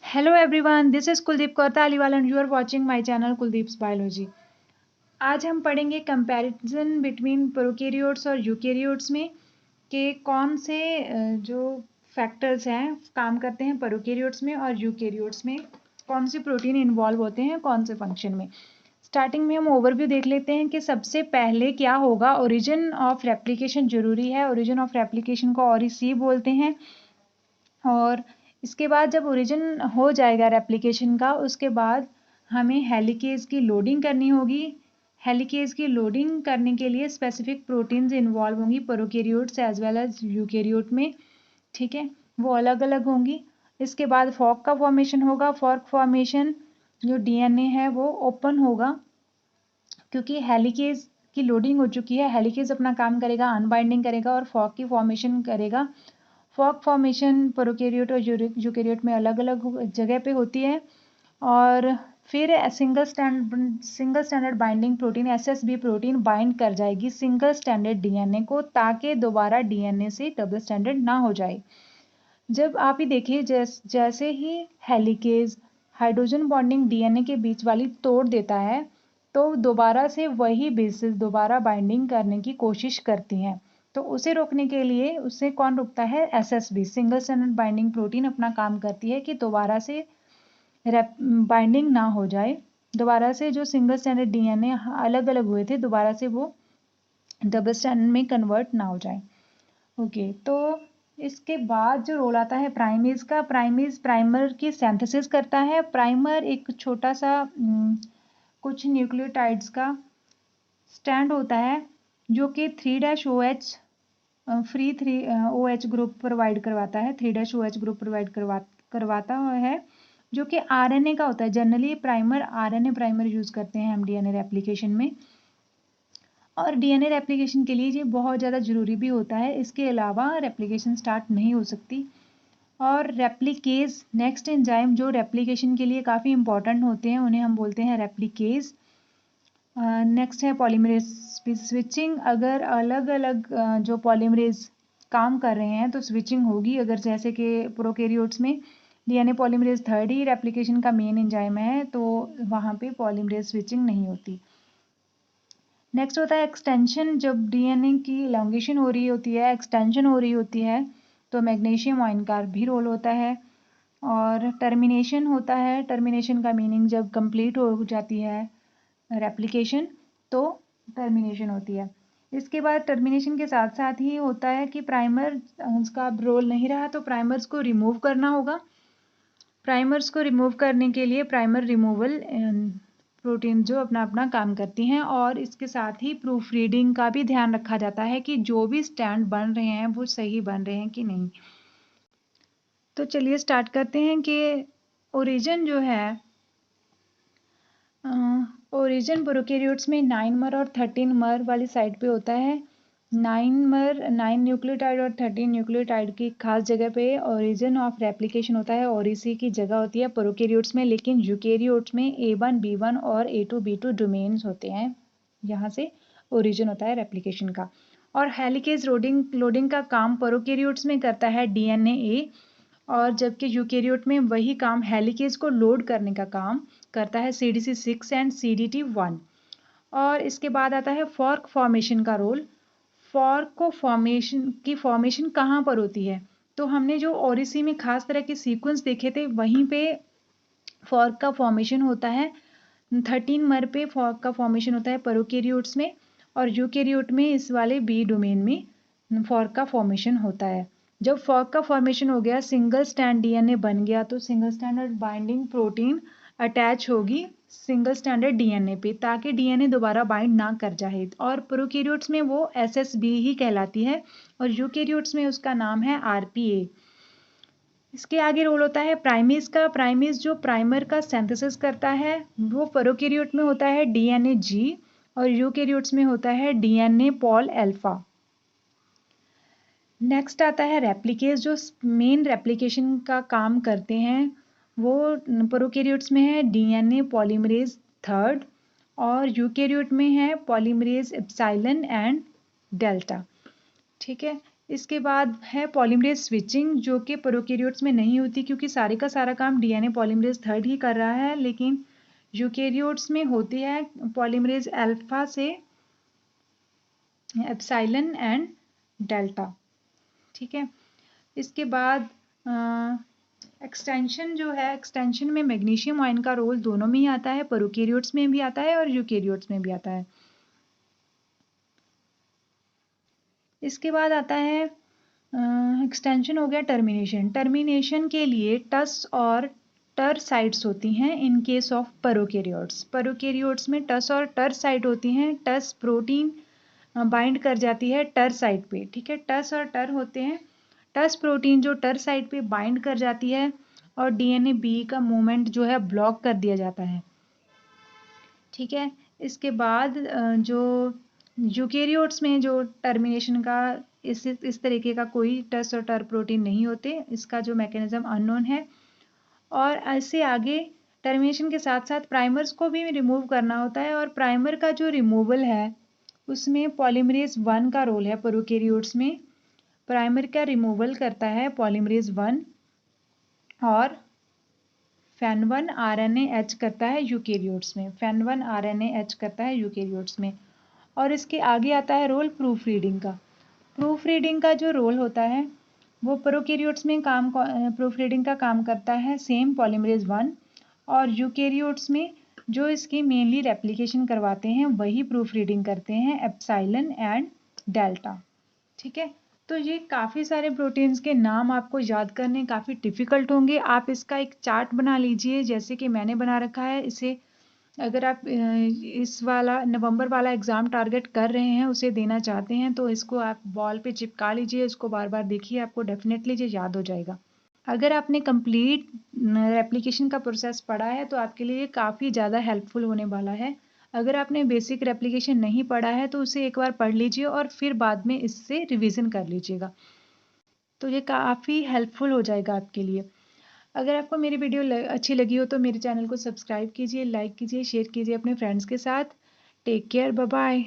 Hello everyone, this is Kuldeep Kaur Taliwal and you are watching my channel Kuldeep's Biology। आज हम पढ़ेंगे comparison between prokaryotes और eukaryotes में कि कौन से जो फैक्टर्स हैं काम करते हैं प्रोकैरियोट्स में और यूकैरियोट्स में, कौन से प्रोटीन इन्वॉल्व होते हैं कौन से फंक्शन में। स्टार्टिंग में हम ओवरव्यू देख लेते हैं कि सबसे पहले क्या होगा। ओरिजिन ऑफ रेप्लिकेशन जरूरी है। ओरिजिन ऑफ रेप्लिकेशन को ओरिसी बोलते हैं। और इसके बाद जब ओरिजिन हो जाएगा रेप्लिकेशन का, उसके बाद हमें हेलिकेज की लोडिंग करनी होगी। हेलिकेज की लोडिंग करने के लिए स्पेसिफिक प्रोटीन्स इन्वॉल्व होंगी prokaryotes as well as eukaryote में। ठीक है, वो अलग अलग होंगी। इसके बाद फॉर्क का फॉर्मेशन होगा। फॉर्क फॉर्मेशन जो डीएनए है वो ओपन होगा क्योंकि हेलिकेज की लोडिंग हो चुकी है। हेलिकेज अपना काम करेगा, अनबाइंडिंग करेगा और फॉर्क की फॉर्मेशन करेगा। फॉर्क फॉर्मेशन प्रोकैरियोट और यूकैरियोट में अलग अलग जगह पे होती है। और फिर single standard binding protein SSB protein bind कर जाएगी सिंगल स्टैंडर्ड डीएनए को, ताकि दोबारा डीएनए से डबल स्टैंडर्ड ना हो जाए। जब आप ही देखिए जैसे ही हेलिकेज हाइड्रोजन बॉन्डिंग डीएनए के बीच वाली तोड़ देता है तो दोबारा से वही बेसिस दोबारा बाइंडिंग करने की कोशिश करती हैं। तो उसे रोकने के लिए उसे कौन रोकता है? SSB single standard binding protein अपना काम करती है कि दोबारा से बाइंडिंग ना हो जाए। दोबारा से जो सिंगल स्टैंडर्ड डीएनए अलग अलग हुए थे दोबारा से वो डबल स्टैंडर्ड में कन्वर्ट ना हो जाए। ओके, तो इसके बाद जो रोल आता है प्राइमेज का। प्राइमेज प्राइमर की सिंथेसिस करता है। प्राइमर एक छोटा सा कुछ न्यूक्लियोटाइड्स का स्टैंड होता है जो कि 3-OH free 3OH group provide करवाता है। 3-OH ग्रुप प्रोवाइड करवाता है जो कि आरएनए का होता है। Generally primer RNA primer use करते हैं हम डीएनए रेप्लिकेशन में, और डीएनए रेप्लिकेशन के लिए ये बहुत ज़्यादा ज़रूरी भी होता है। इसके अलावा रेप्लिकेशन स्टार्ट नहीं हो सकती। और रेप्लिकेज नेक्स्ट एंजाइम जो रेप्लिकेशन के लिए काफ़ी इंपॉर्टेंट होते हैं उन्हें हम बोलते हैं रेप्लिकेज। नेक्स्ट है पॉलीमरेज स्विचिंग। अगर अलग अलग जो पॉलीमरेज काम कर रहे हैं तो स्विचिंग होगी। अगर जैसे कि प्रोकैरियोट्स में डीएनए पॉलीमरेज थर्ड ही रेप्लिकेशन का मेन एंजाइम है तो वहाँ पे पॉलीमरेज स्विचिंग नहीं होती। नेक्स्ट होता है एक्सटेंशन। जब डीएनए की एलोंगेशन हो रही होती है, एक्सटेंशन हो रही होती है, तो मैग्नीशियम आयन का भी रोल होता है। और टर्मिनेशन होता है। टर्मिनेशन का मीनिंग जब कंप्लीट हो जाती है रेप्लिकेशन तो टर्मिनेशन होती है। इसके बाद टर्मिनेशन के साथ साथ ही होता है कि प्राइमर उसका रोल नहीं रहा तो प्राइमर्स को रिमूव करना होगा। प्राइमर्स को रिमूव करने के लिए प्राइमर रिमूवल प्रोटीन जो अपना अपना काम करती हैं। और इसके साथ ही प्रूफ रीडिंग का भी ध्यान रखा जाता है कि जो भी स्टैंड बन रहे हैं वो सही बन रहे हैं कि नहीं। तो चलिए स्टार्ट करते हैं कि ओरिजिन जो है ओरिजिन प्रोकैरियोट्स में 9 और 13 वाली साइड पे होता है। 9 न्यूक्लियोटाइड और 13 न्यूक्लियोटाइड की खास जगह पे ओरिजिन ऑफ रेप्लिकेशन होता है और इसी की जगह होती है प्रोकैरियोट्स में। लेकिन यूकैरियोट्स में A1 B1 और A2 B2 डोमेन्स होते हैं, यहाँ से ओरिजिन होता है रेप्लिकेशन का। और हेलिकेज लोडिंग का काम प्रोकैरियोट्स में करता है DNA और जबकि यूकैरियोट में वही काम हेलिकेज को लोड करने का काम करता है CDC6 एंड CDT1। और इसके बाद आता है फॉर्क फॉर्मेशन का रोल। फॉर्क को फॉर्मेशन कहाँ पर होती है? तो हमने जो ओरिसी में खास तरह के सीक्वेंस देखे थे वहीं पे फॉर्क का फॉर्मेशन होता है। 13 पे फॉर्क का फॉर्मेशन होता है प्रोकैरियोट्स में, और यूकैरियोट में इस वाले बी डोमेन में फॉर्क का फॉर्मेशन होता है। जब फॉर्क का फॉर्मेशन हो गया, सिंगल स्टैंड डीएनए बन गया, तो single standard binding protein attach होगी सिंगल स्टैंडर्ड डीएनए पे ताकि डीएनए दोबारा बाइंड ना कर जाए। और प्रोकैरियोट्स में वो एसएसबी ही कहलाती है और यूकैरियोट्स में उसका नाम है आरपीए। इसके आगे रोल होता है प्राइमेज का। प्राइमेज जो प्राइमर का सिंथेसिस करता है वो प्रोकैरियोट में होता है डीएनए जी और यूकैरियोट्स में होता है डीएनए पॉल अल्फा। नेक्स्ट आता है रेप्लिकेज जो मेन रेप्लिकेशन का काम करते हैं। वो प्रोकैरियोट्स में है डीएनए पॉलीमरेज थर्ड और यूकैरियोट में है पॉलीमरेज एप्सिलॉन एंड डेल्टा। ठीक है, इसके बाद है पॉलीमरेज स्विचिंग, जो कि प्रोकैरियोट्स में नहीं होती क्योंकि सारे का सारा काम डीएनए पॉलीमरेज थर्ड ही कर रहा है, लेकिन यूकैरियोट्स में होती है पॉलीमरेज अल्फा से एप्सिलॉन एंड डेल्टा। ठीक है, इसके बाद एक्सटेंशन जो है, एक्सटेंशन में मैग्नीशियम आयन का रोल दोनों में ही आता है, प्रोकैरियोट्स में भी आता है और यूकैरियोट्स में भी आता है। इसके बाद आता है एक्सटेंशन हो गया टर्मिनेशन। टर्मिनेशन के लिए टस और टर साइट्स होती हैं in case of prokaryotes. Prokaryotes में टस और टर साइट होती हैं। टस प्रोटीन बाइंड कर जाती है टर साइट पे। ठीक है, टस और टर होते हैं। टस प्रोटीन जो टर साइट पे बाइंड कर जाती है और डीएनए बी का मूवमेंट जो है ब्लॉक कर दिया जाता है। ठीक है, इसके बाद जो यूकैरियोट्स में जो टर्मिनेशन का इस तरीके का कोई टस और टर प्रोटीन नहीं होते, इसका जो मैकेनिज्म अननोन है। और ऐसे आगे टर्मिनेशन के साथ साथ प्राइमर्स को भी रिमूव करना होता है, और प्राइमर का जो रिमूवल है उसमें पॉलीमरेज 1 का रोल है। प्रोकैरियोट्स में प्राइमर का रिमूवल करता है पॉलीमरेज 1 और FAN1 RNA-H करता है यूकैरियोट्स में। FAN1 RNA-H करता है यूकैरियोट्स में। और इसके आगे आता है रोल प्रूफ रीडिंग का। प्रूफ रीडिंग का जो रोल होता है वो प्रोकैरियोट्स में प्रूफ रीडिंग का काम करता है सेम पॉलीमरेज 1, और यूकैरियोट्स में जो इसकी मेनली रेप्लिकेशन करवाते हैं वही प्रूफ रीडिंग करते हैं एप्सिलॉन एंड डेल्टा। ठीक है, तो ये काफ़ी सारे प्रोटीन्स के नाम आपको याद करने काफ़ी डिफ़िकल्ट होंगे। आप इसका एक चार्ट बना लीजिए जैसे कि मैंने बना रखा है। इसे अगर आप इस वाला नवंबर वाला एग्ज़ाम टारगेट कर रहे हैं, उसे देना चाहते हैं, तो इसको आप वॉल पे चिपका लीजिए, इसको बार बार देखिए, आपको डेफिनेटली ये याद हो जाएगा। अगर आपने कंप्लीट रेप्लिकेशन का प्रोसेस पढ़ा है तो आपके लिए काफ़ी ज़्यादा हेल्पफुल होने वाला है। अगर आपने बेसिक रेप्लिकेशन नहीं पढ़ा है तो उसे एक बार पढ़ लीजिए और फिर बाद में इससे रिवीजन कर लीजिएगा, तो ये काफ़ी हेल्पफुल हो जाएगा आपके लिए। अगर आपको मेरी वीडियो अच्छी लगी हो तो मेरे चैनल को सब्सक्राइब कीजिए, लाइक कीजिए, शेयर कीजिए अपने फ्रेंड्स के साथ। Take care, bye bye.